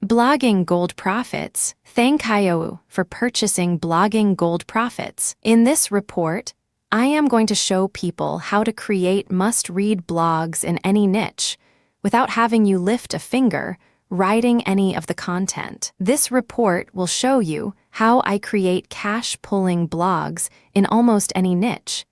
Blogging Gold Profits. Thankyou for purchasing Blogging Gold Profits. In this report, I am going to show people how to create must-read blogs in any niche without having you lift a finger writing any of the content. This report will show you how I create cash-pulling blogs in almost any niche.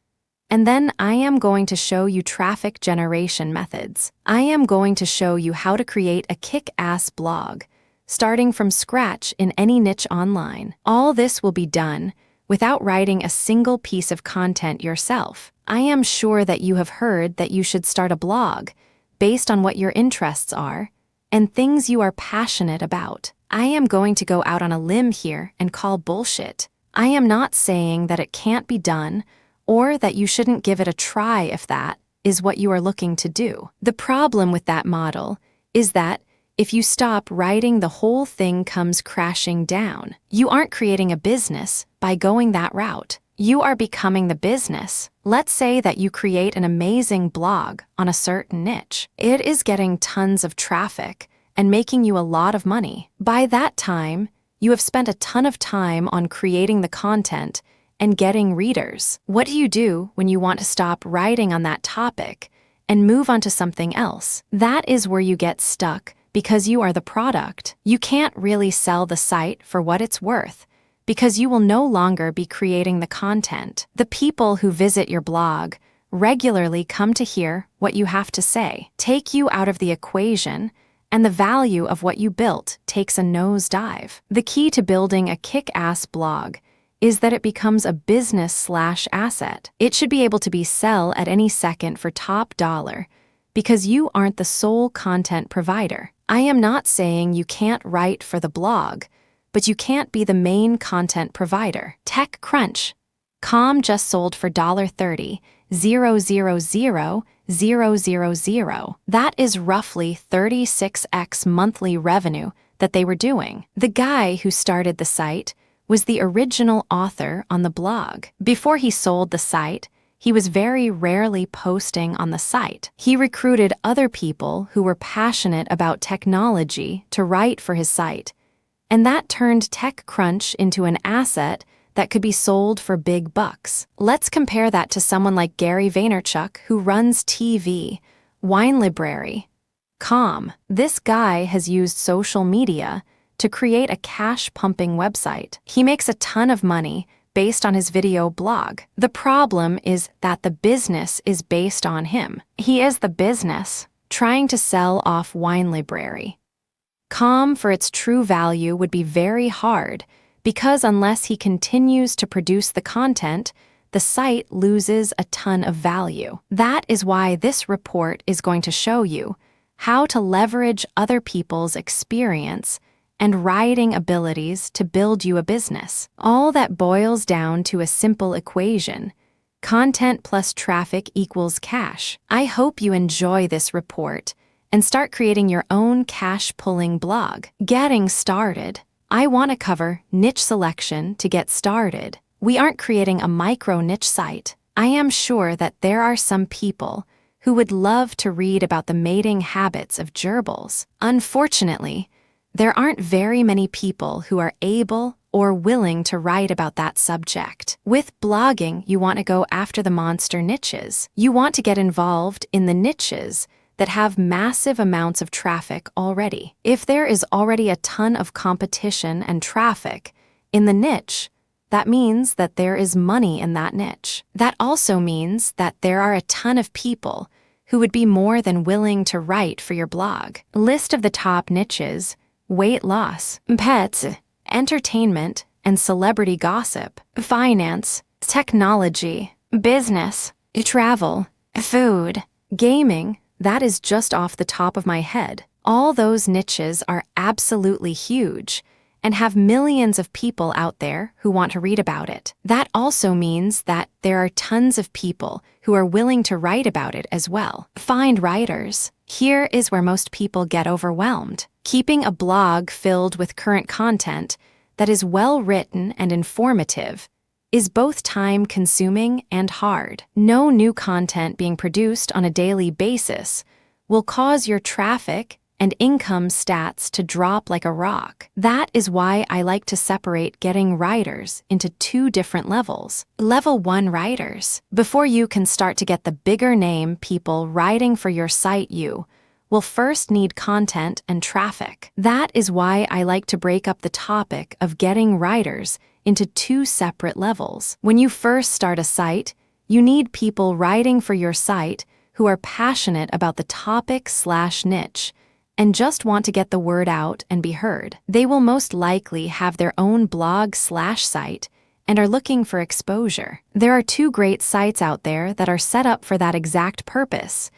And then I am going to show you traffic generation methods. I am going to show you how to create a kick-ass blog, starting from scratch in any niche online. All this will be done without writing a single piece of content yourself. I am sure that you have heard that you should start a blog based on what your interests are and things you are passionate about. I am going to go out on a limb here and call bullshit. I am not saying that it can't be done or that you shouldn't give it a try if that is what you are looking to do. The problem with that model is that if you stop writing, the whole thing comes crashing down. You aren't creating a business by going that route. You are becoming the business. Let's say that you create an amazing blog on a certain niche. It is getting tons of traffic and making you a lot of money. By that time, you have spent a ton of time on creating the content and getting readers. What do you do when you want to stop writing on that topic and move on to something else? That is where you get stuck because you are the product. You can't really sell the site for what it's worth because you will no longer be creating the content. The people who visit your blog regularly come to hear what you have to say. Take you out of the equation, and the value of what you built takes a nosedive. The key to building a kick-ass blog is that it becomes a business/asset. It should be able to be sell at any second for top dollar because you aren't the sole content provider. I am not saying you can't write for the blog, but you can't be the main content provider. TechCrunch.com just sold for $30,000,000. That is roughly 36x monthly revenue that they were doing. The guy who started the site was the original author on the blog. Before he sold the site, he was very rarely posting on the site. He recruited other people who were passionate about technology to write for his site, and that turned TechCrunch into an asset that could be sold for big bucks. Let's compare that to someone like Gary Vaynerchuk, who runs TV, Wine Library.com. This guy has used social media to create a cash-pumping website. He makes a ton of money based on his video blog. The problem is that the business is based on him. He is the business trying to sell off Wine Library.com for its true value would be very hard because unless he continues to produce the content, the site loses a ton of value. That is why this report is going to show you how to leverage other people's experience and writing abilities to build you a business. All that boils down to a simple equation: content plus traffic equals cash. I hope you enjoy this report and start creating your own cash-pulling blog. Getting started. I want to cover niche selection to get started. We aren't creating a micro-niche site. I am sure that there are some people who would love to read about the mating habits of gerbils. Unfortunately, there aren't very many people who are able or willing to write about that subject. With blogging, you want to go after the monster niches. You want to get involved in the niches that have massive amounts of traffic already. If there is already a ton of competition and traffic in the niche, that means that there is money in that niche. That also means that there are a ton of people who would be more than willing to write for your blog. List of the top niches: weight loss, pets, entertainment and celebrity gossip, finance, technology, business, travel, food, gaming. That is just off the top of my head. All those niches are absolutely huge and have millions of people out there who want to read about it. That also means that there are tons of people who are willing to write about it as well. Find writers. Here is where most people get overwhelmed. Keeping a blog filled with current content that is well-written and informative is both time-consuming and hard. No new content being produced on a daily basis will cause your traffic and income stats to drop like a rock. That is why I like to separate getting writers into 2 different levels. Level 1 writers. Before you can start to get the bigger name people writing for your site, you will first need content and traffic. That is why I like to break up the topic of getting writers into 2 separate levels. When you first start a site, you need people writing for your site who are passionate about the topic/niche and just want to get the word out and be heard. They will most likely have their own blog/site and are looking for exposure. There are 2 great sites out there that are set up for that exact purpose.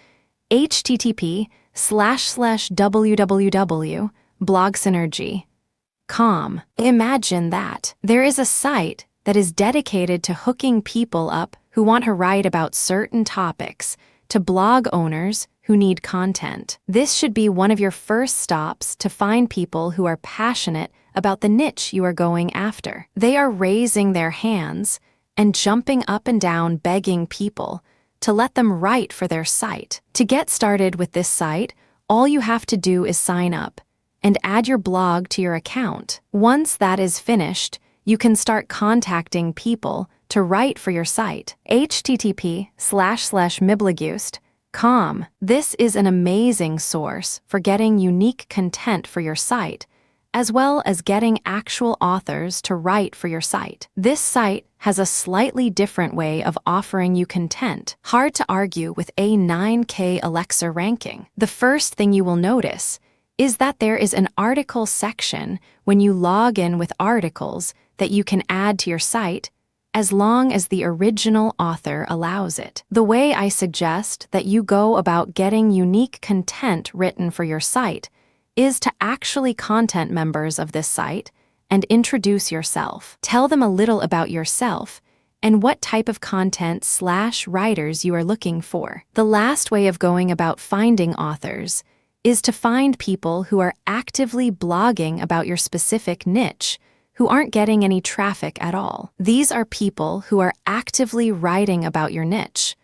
http://www.blogsynergy.com. Imagine that. There is a site that is dedicated to hooking people up who want to write about certain topics to blog owners who need content. This should be one of your first stops to find people who are passionate about the niche you are going after. They are raising their hands and jumping up and down begging people to let them write for their site. To get started with this site, all you have to do is sign up and add your blog to your account. Once that is finished, you can start contacting people to write for your site. http://miblogust.com. This is an amazing source for getting unique content for your site, as well as getting actual authors to write for your site. This site has a slightly different way of offering you content. Hard to argue with a 9K Alexa ranking. The first thing you will notice is that there is an article section when you log in with articles that you can add to your site as long as the original author allows it. The way I suggest that you go about getting unique content written for your site is to actually contact members of this site and introduce yourself. Tell them a little about yourself and what type of content/writers you are looking for. The last way of going about finding authors is to find people who are actively blogging about your specific niche, who aren't getting any traffic at all. These are people who are actively writing about your niche,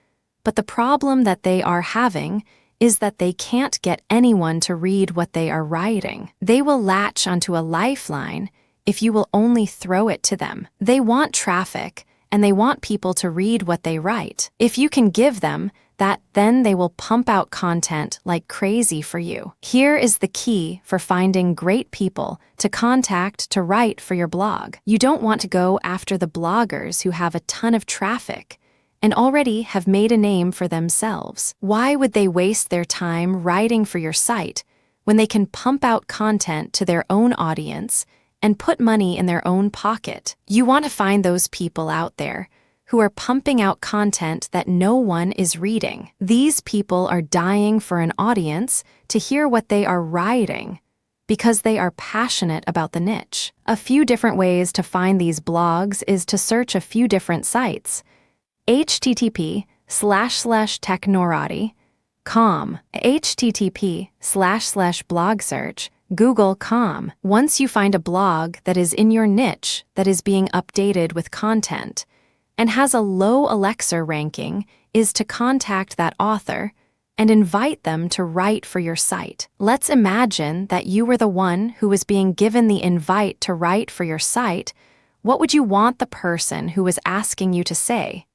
but the problem that they are having is that they can't get anyone to read what they are writing. They will latch onto a lifeline if you will only throw it to them. They want traffic, and they want people to read what they write. If you can give them that, then they will pump out content like crazy for you. Here is the key for finding great people to contact to write for your blog. You don't want to go after the bloggers who have a ton of traffic and already have made a name for themselves. Why would they waste their time writing for your site when they can pump out content to their own audience and put money in their own pocket? You want to find those people out there who are pumping out content that no one is reading. These people are dying for an audience to hear what they are writing because they are passionate about the niche. A few different ways to find these blogs is to search a few different sites. http://technorati.com, http://blogsearch, google.com. Once you find a blog that is in your niche that is being updated with content and has a low Alexa ranking, is to contact that author and invite them to write for your site. Let's imagine that you were the one who was being given the invite to write for your site. What would you want the person who was asking you to say?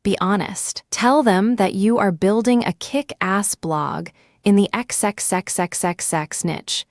Be honest. Tell them that you are building a kick-ass blog in the XXXXXX niche,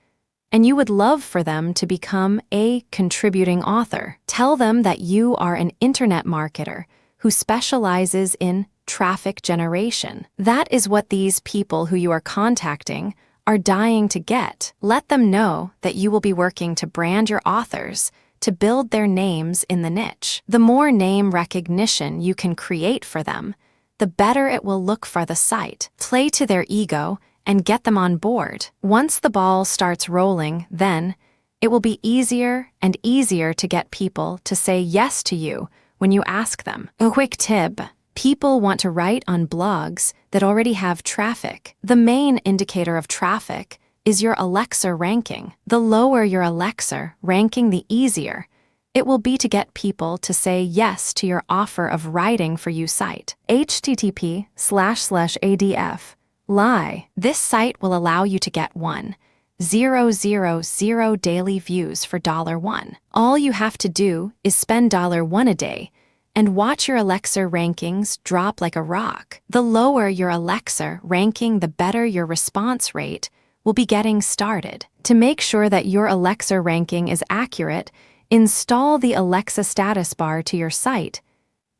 and you would love for them to become a contributing author. Tell them that you are an internet marketer who specializes in traffic generation. That is what these people who you are contacting are dying to get. Let them know that you will be working to brand your authors to build their names in the niche. The more name recognition you can create for them, the better it will look for the site. Play to their ego and get them on board. Once the ball starts rolling, then it will be easier and easier to get people to say yes to you when you ask them. A quick tip: people want to write on blogs that already have traffic. The main indicator of traffic is your Alexa ranking. The lower your Alexa ranking, the easier it will be to get people to say yes to your offer of writing for you site. http://adf. Lie. This site will allow you to get 1. 0.000 daily views for $1. All you have to do is spend $1 a day and watch your Alexa rankings drop like a rock. The lower your Alexa ranking, the better your response rate will be getting started. To make sure that your Alexa ranking is accurate, install the Alexa status bar to your site.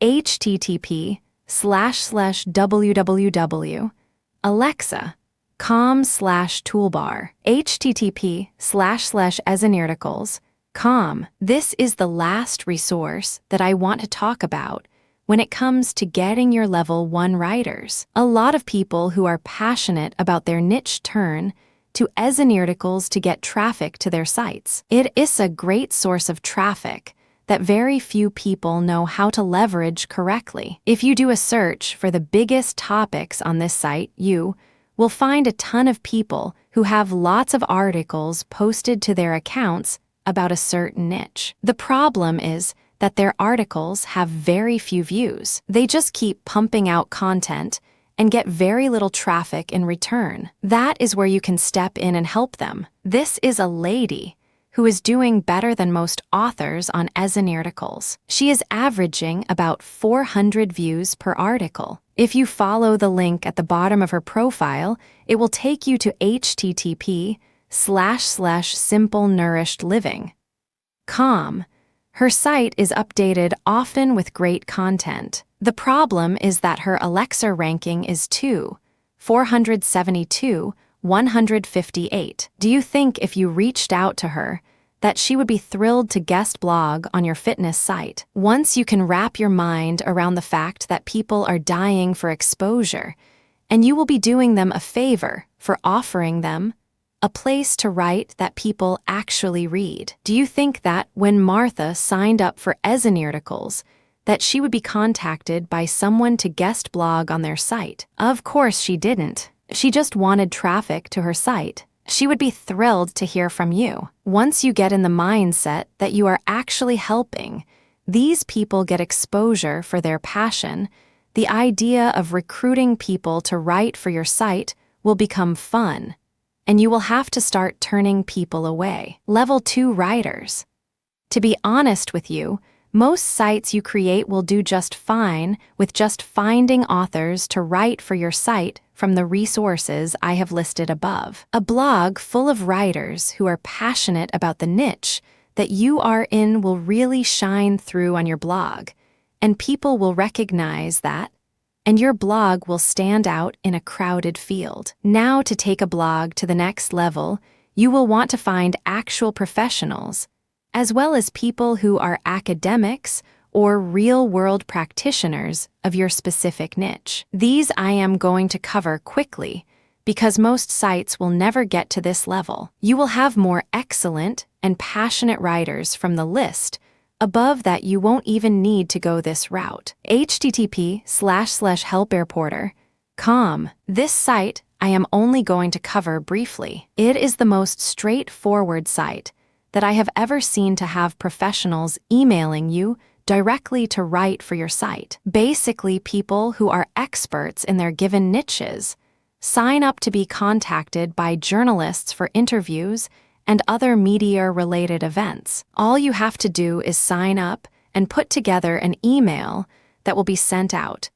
http://www.alexa.com/toolbar. http://ezenirticles.com. This is the last resource that I want to talk about when it comes to getting your level 1 writers. A lot of people who are passionate about their niche turn to Ezenirticles to get traffic to their sites. It is a great source of traffic that very few people know how to leverage correctly. If you do a search for the biggest topics on this site, you will find a ton of people who have lots of articles posted to their accounts about a certain niche. The problem is that their articles have very few views. They just keep pumping out content and get very little traffic in return. That is where you can step in and help them. This is a lady who is doing better than most authors on Ezenirticles. She is averaging about 400 views per article. If you follow the link at the bottom of her profile, it will take you to http://simplenourished.living.com. Her site is updated often with great content. The problem is that her Alexa ranking is 472,158. Do you think if you reached out to her that she would be thrilled to guest blog on your fitness site? Once you can wrap your mind around the fact that people are dying for exposure, and you will be doing them a favor for offering them a place to write that people actually read. Do you think that when Martha signed up for Ezenirticles, that she would be contacted by someone to guest blog on their site? Of course she didn't. She just wanted traffic to her site. She would be thrilled to hear from you. Once you get in the mindset that you are actually helping these people get exposure for their passion, the idea of recruiting people to write for your site will become fun, and you will have to start turning people away. Level 2 writers. To be honest with you, most sites you create will do just fine with just finding authors to write for your site from the resources I have listed above. A blog full of writers who are passionate about the niche that you are in will really shine through on your blog, and people will recognize that, and your blog will stand out in a crowded field. Now, to take a blog to the next level, you will want to find actual professionals, as well as people who are academics or real-world practitioners of your specific niche. These I am going to cover quickly because most sites will never get to this level. You will have more excellent and passionate writers from the list above that. You won't even need to go this route. http://helpairporter.com. This site I am only going to cover briefly. It is the most straightforward site that I have ever seen to have professionals emailing you directly to write for your site. Basically, people who are experts in their given niches sign up to be contacted by journalists for interviews and other media-related events. All you have to do is sign up and put together an email that will be sent out,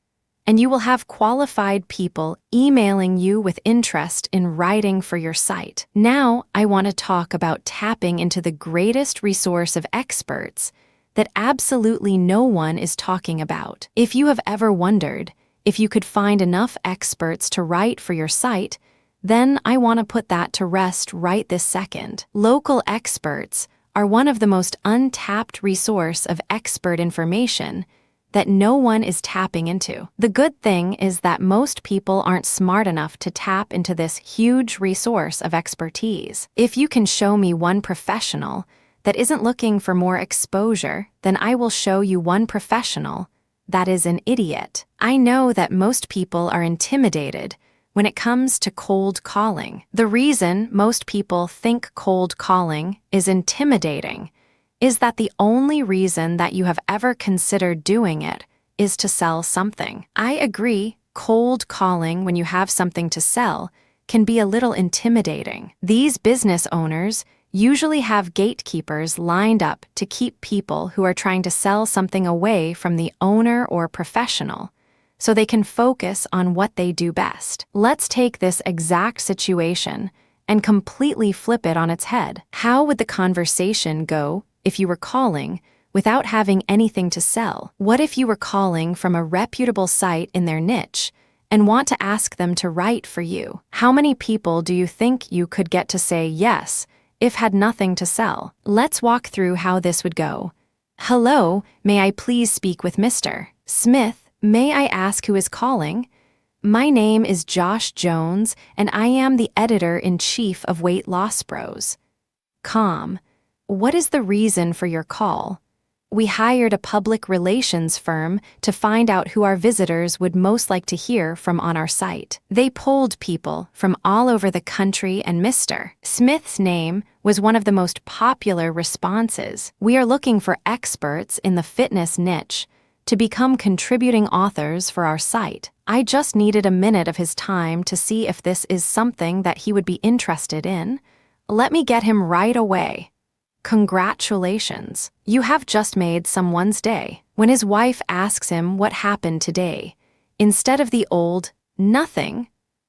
and you will have qualified people emailing you with interest in writing for your site. Now, I want to talk about tapping into the greatest resource of experts that absolutely no one is talking about. If you have ever wondered if you could find enough experts to write for your site, then I want to put that to rest right this second. Local experts are one of the most untapped resource of expert information that no one is tapping into. The good thing is that most people aren't smart enough to tap into this huge resource of expertise. If you can show me one professional that isn't looking for more exposure, then I will show you one professional that is an idiot. I know that most people are intimidated when it comes to cold calling. The reason most people think cold calling is intimidating is that the only reason that you have ever considered doing it is to sell something. I agree, cold calling when you have something to sell can be a little intimidating. These business owners usually have gatekeepers lined up to keep people who are trying to sell something away from the owner or professional, so they can focus on what they do best. Let's take this exact situation and completely flip it on its head. How would the conversation go if you were calling without having anything to sell? What if you were calling from a reputable site in their niche and want to ask them to write for you? How many people do you think you could get to say yes if had nothing to sell? Let's walk through how this would go. Hello, may I please speak with Mr. Smith? May I ask who is calling? My name is Josh Jones, and I am the editor-in-chief of Weight Loss Bros. What is the reason for your call? We hired a public relations firm to find out who our visitors would most like to hear from on our site. They polled people from all over the country, and Mr. Smith's name was one of the most popular responses. We are looking for experts in the fitness niche to become contributing authors for our site. I just needed a minute of his time to see if this is something that he would be interested in. Let me get him right away. Congratulations. You have just made someone's day. When his wife asks him what happened today, instead of the old, nothing,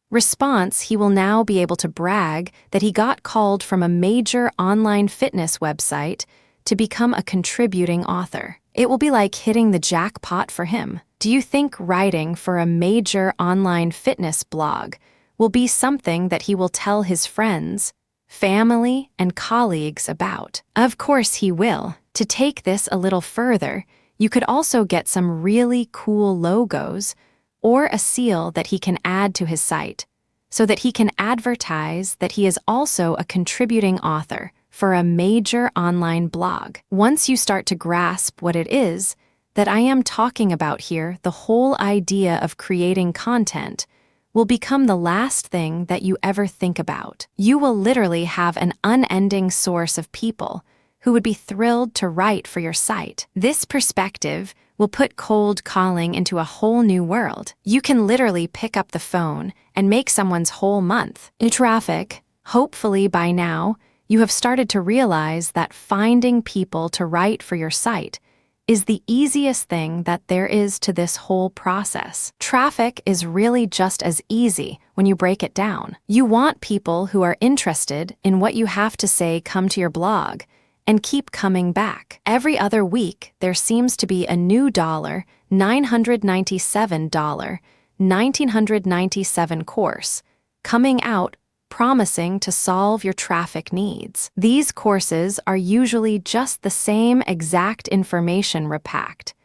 response, he will now be able to brag that he got called from a major online fitness website to become a contributing author. It will be like hitting the jackpot for him. Do you think writing for a major online fitness blog will be something that he will tell his friends, family, and colleagues about? Of course he will. To take this a little further, you could also get some really cool logos or a seal that he can add to his site so that he can advertise that he is also a contributing author for a major online blog. Once you start to grasp what it is that I am talking about here, the whole idea of creating content will become the last thing that you ever think about. You will literally have an unending source of people who would be thrilled to write for your site. This perspective will put cold calling into a whole new world. You can literally pick up the phone and make someone's whole month. In traffic, hopefully by now, you have started to realize that finding people to write for your site is the easiest thing that there is to this whole process. Traffic is really just as easy when you break it down. You want people who are interested in what you have to say come to your blog and keep coming back. Every other week, there seems to be a new $997, $1,997 course coming out promising to solve your traffic needs. These courses are usually just the same exact information repacked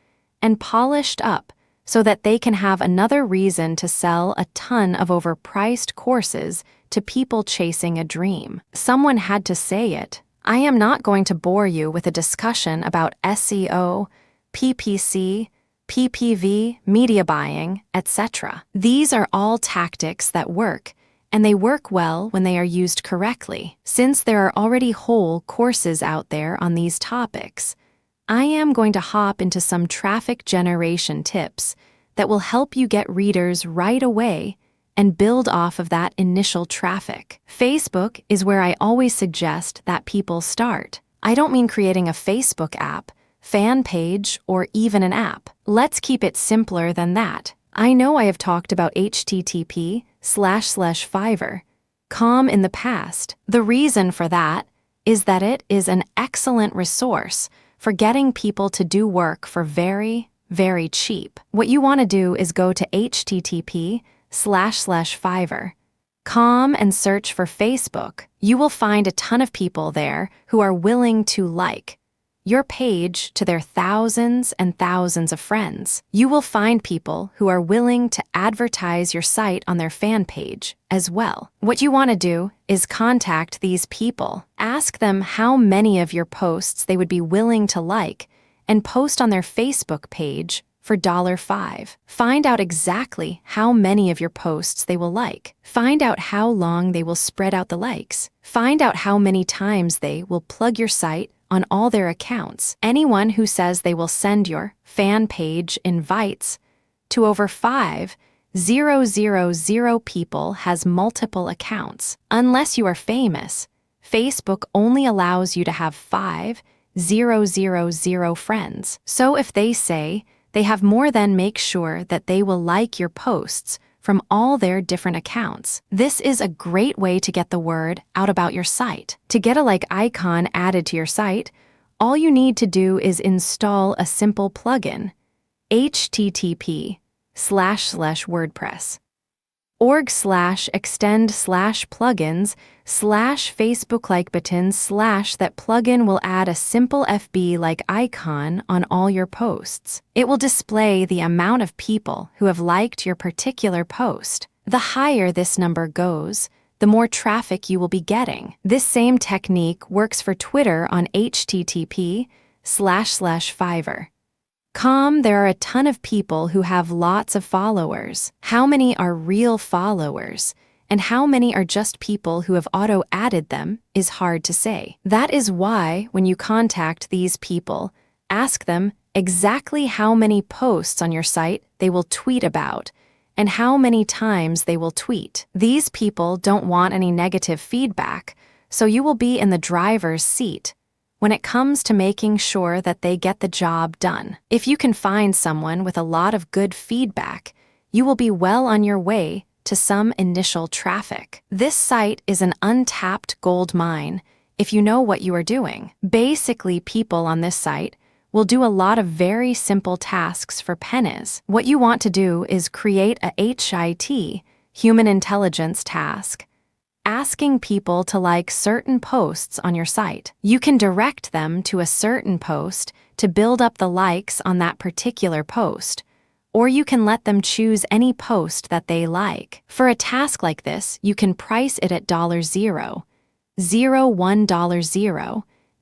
and polished up so that they can have another reason to sell a ton of overpriced courses to people chasing a dream. Someone had to say it. I am not going to bore you with a discussion about SEO, PPC, PPV, media buying, etc. These are all tactics that work, and they work well when they are used correctly. Since there are already whole courses out there on these topics, I am going to hop into some traffic generation tips that will help you get readers right away and build off of that initial traffic. Facebook is where I always suggest that people start. I don't mean creating a Facebook app, fan page, or even an app. Let's keep it simpler than that. I know I have talked about http://Fiverr.com in the past. The reason for that is that it is an excellent resource for getting people to do work for very, very cheap. What you want to do is go to http://Fiverr.com and search for Facebook. You will find a ton of people there who are willing to like your page to their thousands and thousands of friends. You will find people who are willing to advertise your site on their fan page as well. What you want to do is contact these people. Ask them how many of your posts they would be willing to like and post on their Facebook page for $5. Find out exactly how many of your posts they will like. Find out how long they will spread out the likes. Find out how many times they will plug your site on all their accounts. Anyone who says they will send your fan page invites to over 5, 000 people has multiple accounts. Unless you are famous, Facebook only allows you to have 5,000 friends. So if they say they have more, then make sure that they will like your posts from all their different accounts. This is a great way to get the word out about your site. To get a like icon added to your site, all you need to do is install a simple plugin, http://WordPress. org/extend/plugins/Facebook like buttons/ that plugin will add a simple FB like icon on all your posts. It will display the amount of people who have liked your particular post. The higher this number goes, the more traffic you will be getting. This same technique works for Twitter on http://Fiverr. There are a ton of people who have lots of followers. How many are real followers, and how many are just people who have auto-added them is hard to say. That is why when you contact these people, ask them exactly how many posts on your site they will tweet about, and how many times they will tweet. These people don't want any negative feedback, so you will be in the driver's seat when it comes to making sure that they get the job done. If you can find someone with a lot of good feedback, you will be well on your way to some initial traffic. This site is an untapped gold mine if you know what you are doing. Basically, people on this site will do a lot of very simple tasks for pennies. What you want to do is create a HIT, human intelligence task, asking people to like certain posts on your site. You can direct them to a certain post to build up the likes on that particular post, or you can let them choose any post that they like. For a task like this, you can price it at $0, $1,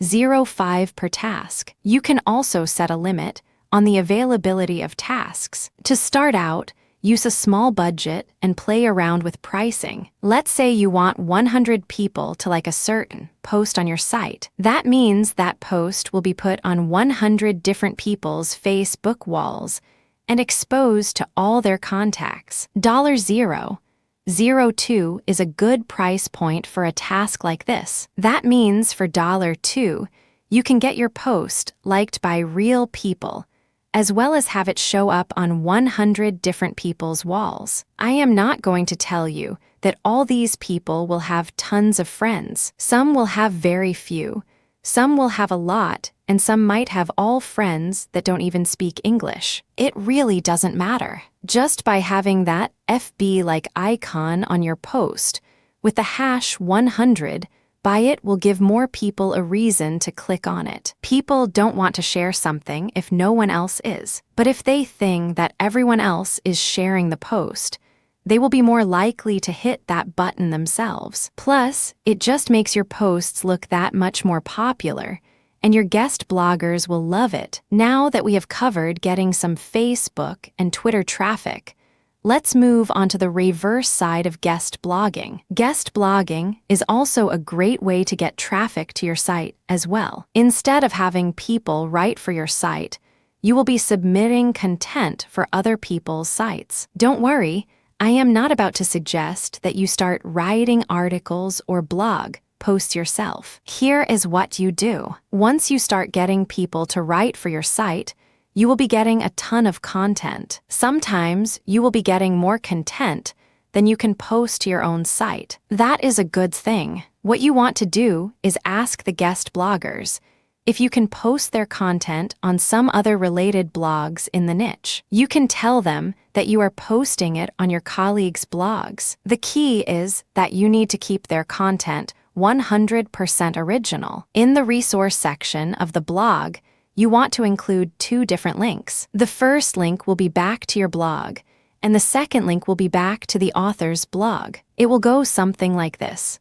$0.05 per task. You can also set a limit on the availability of tasks. To start out, use a small budget and play around with pricing. Let's say you want 100 people to like a certain post on your site. That means that post will be put on 100 different people's Facebook walls and exposed to all their contacts. $0.02 is a good price point for a task like this. That means for $2, you can get your post liked by real people, as well as have it show up on 100 different people's walls. I am not going to tell you that all these people will have tons of friends. Some will have very few, some will have a lot, and some might have all friends that don't even speak English. It really doesn't matter. Just by having that FB-like icon on your post with the hash 100, by it will give more people a reason to click on it. People don't want to share something if no one else is. But if they think that everyone else is sharing the post, they will be more likely to hit that button themselves. Plus, it just makes your posts look that much more popular, and your guest bloggers will love it. Now that we have covered getting some Facebook and Twitter traffic, let's move on to the reverse side of guest blogging. Guest blogging is also a great way to get traffic to your site as well. Instead of having people write for your site, you will be submitting content for other people's sites. Don't worry, I am not about to suggest that you start writing articles or blog posts yourself. Here is what you do. Once you start getting people to write for your site, you will be getting a ton of content. Sometimes you will be getting more content than you can post to your own site. That is a good thing. What you want to do is ask the guest bloggers if you can post their content on some other related blogs in the niche. You can tell them that you are posting it on your colleagues' blogs. The key is that you need to keep their content 100% original. In the resource section of the blog, you want to include 2 different links. The first link will be back to your blog, and the second link will be back to the author's blog. It will go something like this.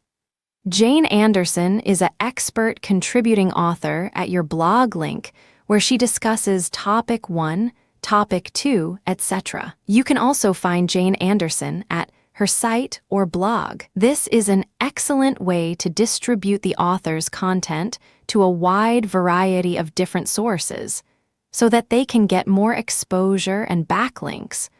Jane Anderson is an expert contributing author at your blog link, where she discusses topic 1, topic 2, etc. You can also find Jane Anderson at her site or blog. This is an excellent way to distribute the author's content to a wide variety of different sources so that they can get more exposure and backlinks,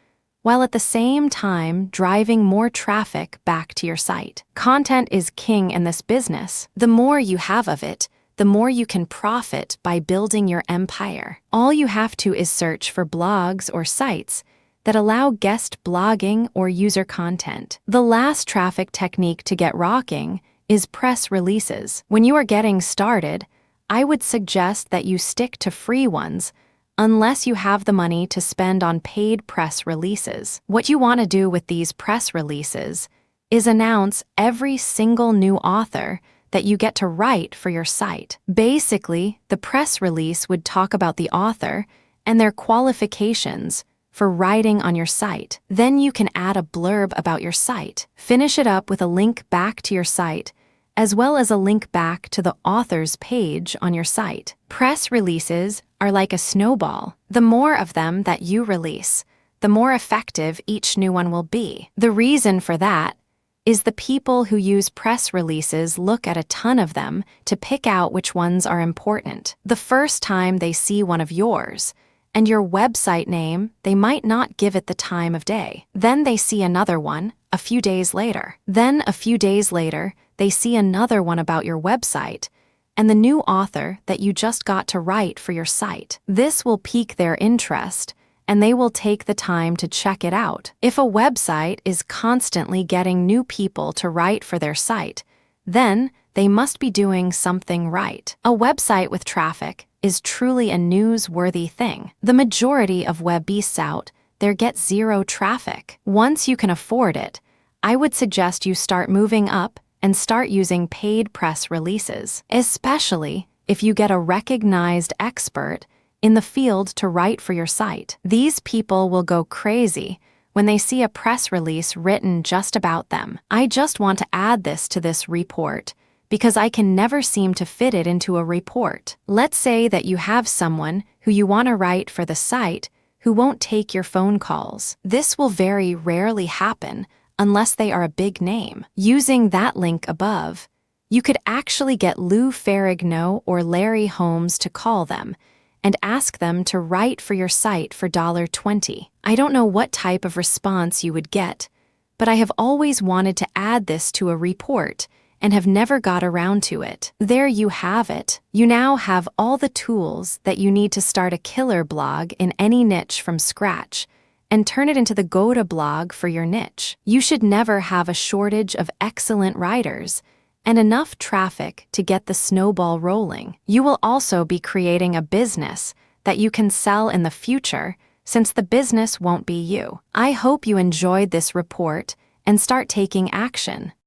while at the same time driving more traffic back to your site. Content is king in this business. The more you have of it, the more you can profit by building your empire. All you have to is search for blogs or sites that allow guest blogging or user content. The last traffic technique to get rocking is press releases. When you are getting started, I would suggest that you stick to free ones unless you have the money to spend on paid press releases. What you want to do with these press releases is announce every single new author that you get to write for your site. Basically, the press release would talk about the author and their qualifications for writing on your site. Then you can add a blurb about your site. Finish it up with a link back to your site, as well as a link back to the author's page on your site. Press releases are like a snowball. The more of them that you release, the more effective each new one will be. The reason for that is the people who use press releases look at a ton of them to pick out which ones are important. The first time they see one of yours and your website name, they might not give it the time of day. Then they see another one a few days later. Then a few days later, they see another one about your website and the new author that you just got to write for your site. This will pique their interest, and they will take the time to check it out. If a website is constantly getting new people to write for their site, then they must be doing something right. A website with traffic is truly a newsworthy thing. The majority of web beasts out there get zero traffic. Once you can afford it, I would suggest you start moving up and start using paid press releases, especially if you get a recognized expert in the field to write for your site. These people will go crazy when they see a press release written just about them. I just want to add this to this report because I can never seem to fit it into a report. Let's say that you have someone who you want to write for the site who won't take your phone calls. This will very rarely happen unless they are a big name. Using that link above, you could actually get Lou Ferrigno or Larry Holmes to call them and ask them to write for your site for $20. I don't know what type of response you would get, but I have always wanted to add this to a report and have never got around to it. There you have it. You now have all the tools that you need to start a killer blog in any niche from scratch and turn it into the go-to blog for your niche. You should never have a shortage of excellent writers and enough traffic to get the snowball rolling. You will also be creating a business that you can sell in the future, since the business won't be you. I hope you enjoyed this report and start taking action.